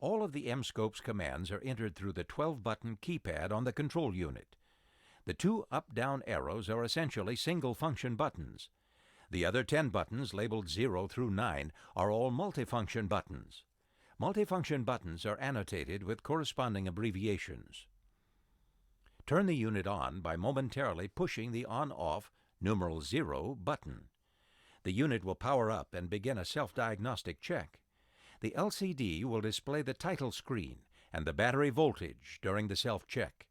All of the M-Scope's commands are entered through the 12-button keypad on the control unit. The 2 up-down arrows are essentially single-function buttons. The other 10 buttons, labeled 0 through 9, are all multifunction buttons. Multifunction buttons are annotated with corresponding abbreviations. Turn the unit on by momentarily pushing the on-off numeral 0 button. The unit will power up and begin a self-diagnostic check. The LCD will display the title screen and the battery voltage during the self-check.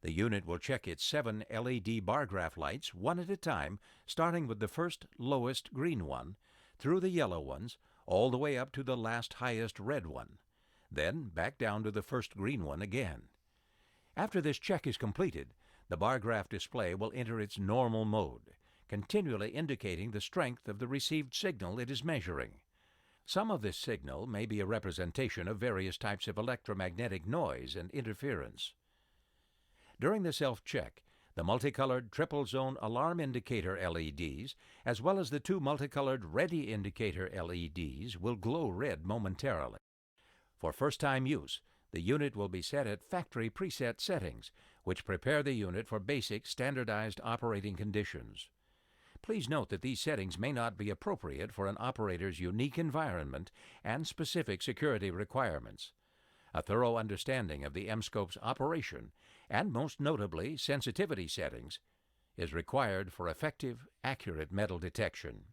The unit will check its 7 LED bar graph lights one at a time, starting with the first lowest green one, through the yellow ones, all the way up to the last highest red one, then back down to the first green one again. After this check is completed, the bar graph display will enter its normal mode, continually indicating the strength of the received signal it is measuring. Some of this signal may be a representation of various types of electromagnetic noise and interference. During the self-check, the multicolored triple-zone alarm indicator LEDs, as well as the 2 multicolored ready indicator LEDs, will glow red momentarily. For first-time use, the unit will be set at factory preset settings, which prepare the unit for basic standardized operating conditions. Please note that these settings may not be appropriate for an operator's unique environment and specific security requirements. A thorough understanding of the M-Scope's operation, and most notably sensitivity settings, is required for effective, accurate metal detection.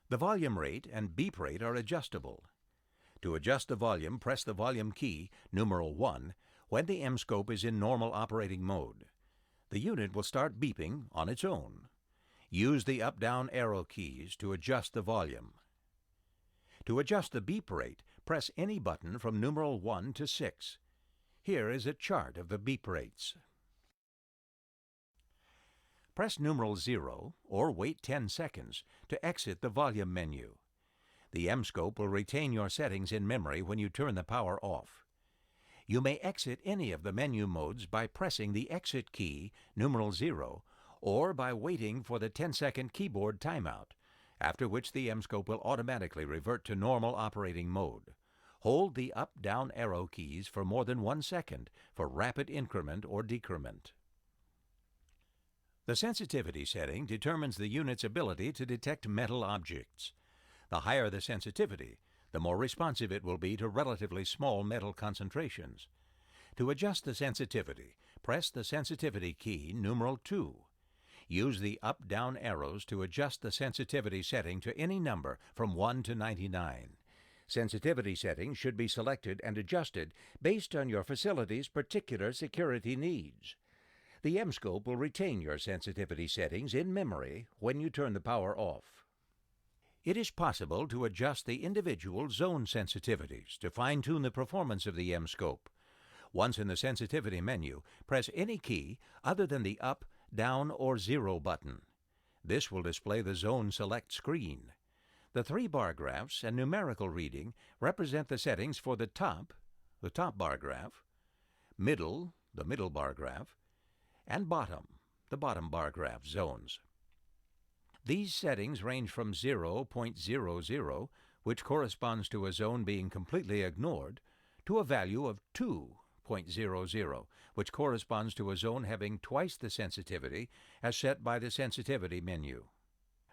The volume rate and beep rate are adjustable. To adjust the volume, press the volume key, numeral 1, when the M-Scope is in normal operating mode. The unit will start beeping on its own. Use the up-down arrow keys to adjust the volume. To adjust the beep rate, press any button from numeral 1 to 6. Here is a chart of the beep rates. Press numeral 0 or wait 10 seconds to exit the volume menu. The M-Scope will retain your settings in memory when you turn the power off. You may exit any of the menu modes by pressing the exit key, numeral 0, or by waiting for the 10-second keyboard timeout, after which the M-Scope will automatically revert to normal operating mode. Hold the up-down arrow keys for more than 1 second for rapid increment or decrement. The sensitivity setting determines the unit's ability to detect metal objects. The higher the sensitivity, the more responsive it will be to relatively small metal concentrations. To adjust the sensitivity, press the sensitivity key, numeral 2. Use the up-down arrows to adjust the sensitivity setting to any number from 1 to 99. Sensitivity settings should be selected and adjusted based on your facility's particular security needs. The M-Scope will retain your sensitivity settings in memory when you turn the power off. It is possible to adjust the individual zone sensitivities to fine-tune the performance of the M-Scope. Once in the sensitivity menu, press any key other than the up, down, or 0 button. This will display the zone select screen. The 3 bar graphs and numerical reading represent the settings for the top bar graph, middle, the middle bar graph, and bottom, the bottom bar graph zones. These settings range from 0.00, which corresponds to a zone being completely ignored, to a value of 2.00, which corresponds to a zone having twice the sensitivity as set by the sensitivity menu.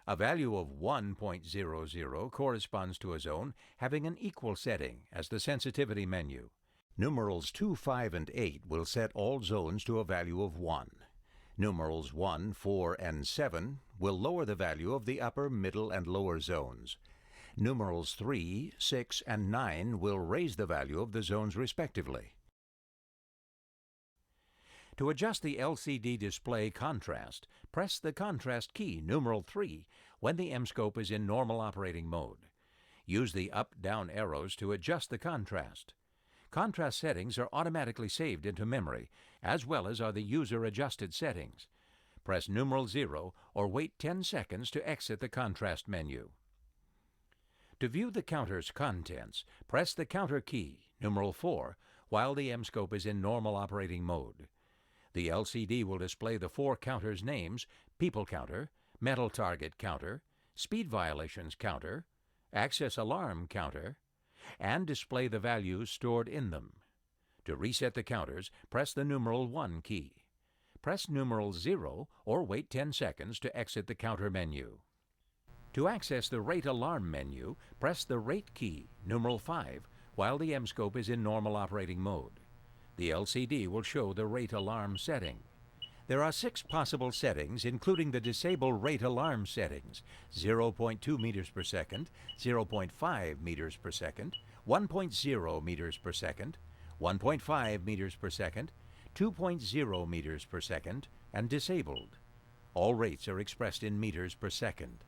A value of 1.00 corresponds to a zone having an equal setting as the sensitivity menu. Numerals 2, 5, and 8 will set all zones to a value of 1. Numerals 1, 4, and 7 will lower the value of the upper, middle, and lower zones. Numerals 3, 6, and 9 will raise the value of the zones respectively. To adjust the LCD display contrast, press the contrast key, numeral 3, when the M-Scope is in normal operating mode. Use the up-down arrows to adjust the contrast. Contrast settings are automatically saved into memory, as well as are the user-adjusted settings. Press numeral 0 or wait 10 seconds to exit the contrast menu. To view the counter's contents, press the counter key, numeral 4, while the M-Scope is in normal operating mode. The LCD will display the 4 counters' names: people counter, metal target counter, speed violations counter, access alarm counter, and display the values stored in them. To reset the counters, press the numeral 1 key. Press numeral 0 or wait 10 seconds to exit the counter menu. To access the rate alarm menu, press the rate key, numeral 5, while the M-scope is in normal operating mode. The LCD will show the rate alarm setting. There are 6 possible settings, including the disable rate alarm settings: 0.2 meters per second, 0.5 meters per second, 1.0 meters per second, 1.5 meters per second, 2.0 meters per second, and disabled. All rates are expressed in meters per second.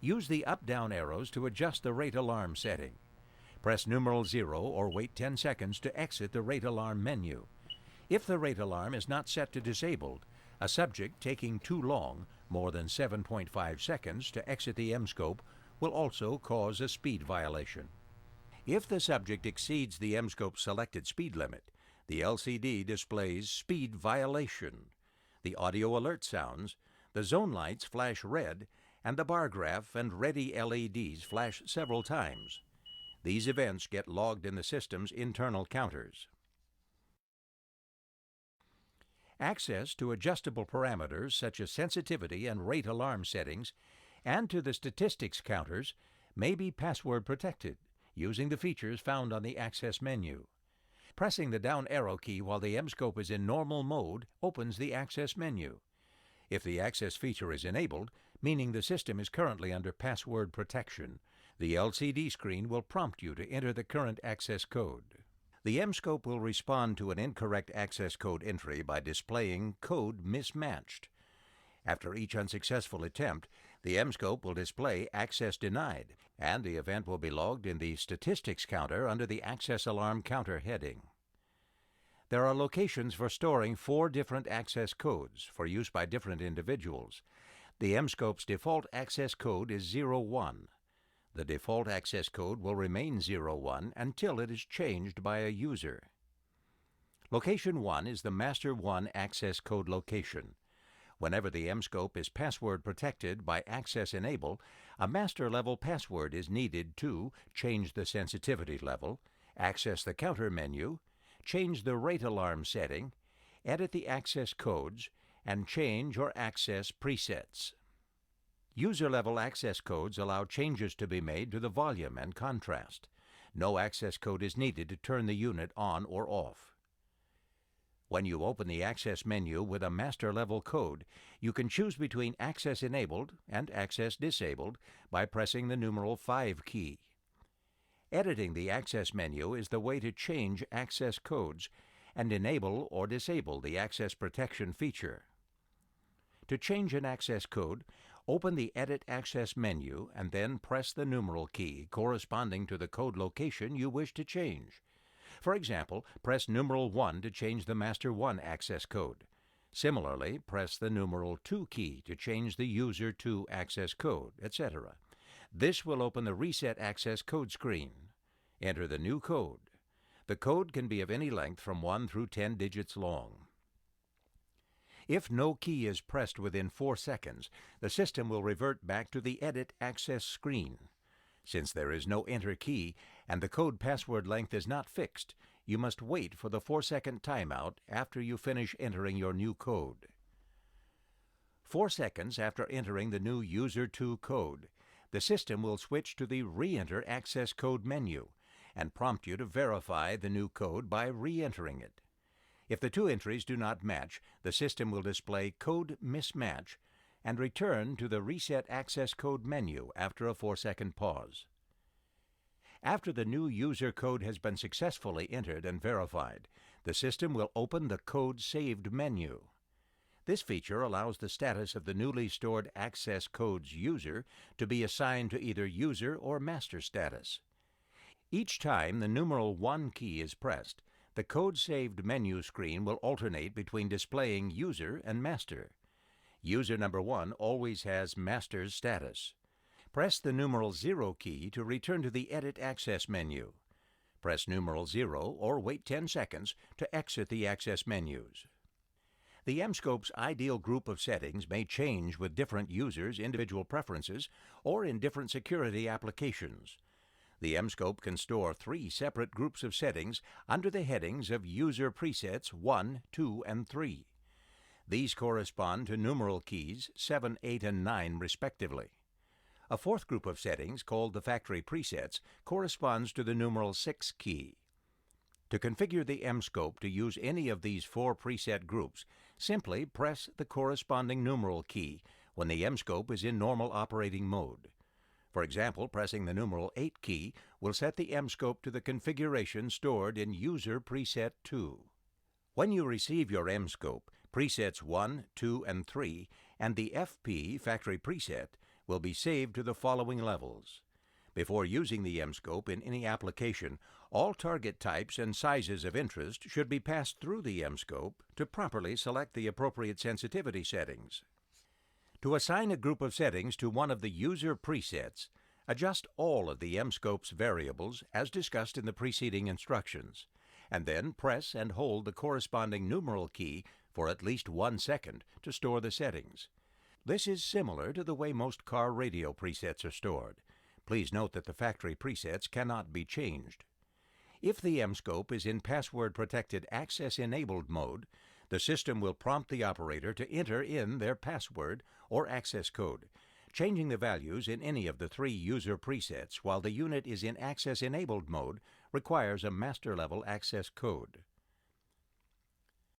Use the up-down arrows to adjust the rate alarm setting. Press numeral 0 or wait 10 seconds to exit the rate alarm menu. If the rate alarm is not set to disabled, a subject taking too long, more than 7.5 seconds, to exit the M-scope will also cause a speed violation. If the subject exceeds the M-scope selected speed limit, the LCD displays speed violation. The audio alert sounds, the zone lights flash red, and the bar graph and ready LEDs flash several times. These events get logged in the system's internal counters. Access to adjustable parameters such as sensitivity and rate alarm settings and to the statistics counters may be password protected using the features found on the Access menu. Pressing the down arrow key while the M-scope is in normal mode opens the Access menu. If the Access feature is enabled, meaning the system is currently under password protection, the LCD screen will prompt you to enter the current access code. The M-scope will respond to an incorrect access code entry by displaying code mismatched. After each unsuccessful attempt, the M-scope will display access denied, and the event will be logged in the statistics counter under the access alarm counter heading. There are locations for storing 4 different access codes for use by different individuals. The M-scope's default access code is 01. The default access code will remain 01 until it is changed by a user. Location 1 is the Master 1 access code location. Whenever the M-scope is password protected by Access Enable, a master level password is needed to change the sensitivity level, access the counter menu, change the rate alarm setting, edit the access codes, and change or access presets. User-level access codes allow changes to be made to the volume and contrast. No access code is needed to turn the unit on or off. When you open the Access menu with a master-level code, you can choose between Access Enabled and Access Disabled by pressing the numeral 5 key. Editing the Access menu is the way to change access codes and enable or disable the access protection feature. To change an access code, open the Edit Access menu and then press the numeral key corresponding to the code location you wish to change. For example, press numeral 1 to change the Master 1 access code. Similarly, press the numeral 2 key to change the User 2 access code, etc. This will open the Reset Access Code screen. Enter the new code. The code can be of any length from 1 through 10 digits long. If no key is pressed within 4 seconds, the system will revert back to the Edit Access screen. Since there is no Enter key and the code password length is not fixed, you must wait for the 4-second timeout after you finish entering your new code. 4 seconds after entering the new User 2 code, the system will switch to the Re-enter Access Code menu and prompt you to verify the new code by re-entering it. If the 2 entries do not match, the system will display Code Mismatch and return to the Reset Access Code menu after a 4-second pause. After the new user code has been successfully entered and verified, the system will open the Code Saved menu. This feature allows the status of the newly stored access code's user to be assigned to either user or master status. Each time the numeral 1 key is pressed, the Code Saved menu screen will alternate between displaying user and master. User number 1 always has master's status. Press the numeral 0 key to return to the Edit Access menu. Press numeral 0 or wait 10 seconds to exit the access menus. The M-scope's ideal group of settings may change with different users' individual preferences or in different security applications. The M-Scope can store 3 separate groups of settings under the headings of User Presets 1, 2, and 3. These correspond to numeral keys 7, 8, and 9 respectively. A fourth group of settings, called the Factory Presets, corresponds to the numeral 6 key. To configure the M-Scope to use any of these 4 preset groups, simply press the corresponding numeral key when the M-Scope is in normal operating mode. For example, pressing the numeral 8 key will set the M-Scope to the configuration stored in User Preset 2. When you receive your M-Scope, presets 1, 2, and 3, and the FP factory preset will be saved to the following levels. Before using the M-Scope in any application, all target types and sizes of interest should be passed through the M-Scope to properly select the appropriate sensitivity settings. To assign a group of settings to one of the user presets, adjust all of the M-Scope's variables as discussed in the preceding instructions, and then press and hold the corresponding numeral key for at least 1 second to store the settings. This is similar to the way most car radio presets are stored. Please note that the factory presets cannot be changed. If the M-Scope is in password-protected access-enabled mode, the system will prompt the operator to enter in their password or access code. Changing the values in any of the 3 user presets while the unit is in access-enabled mode requires a master-level access code.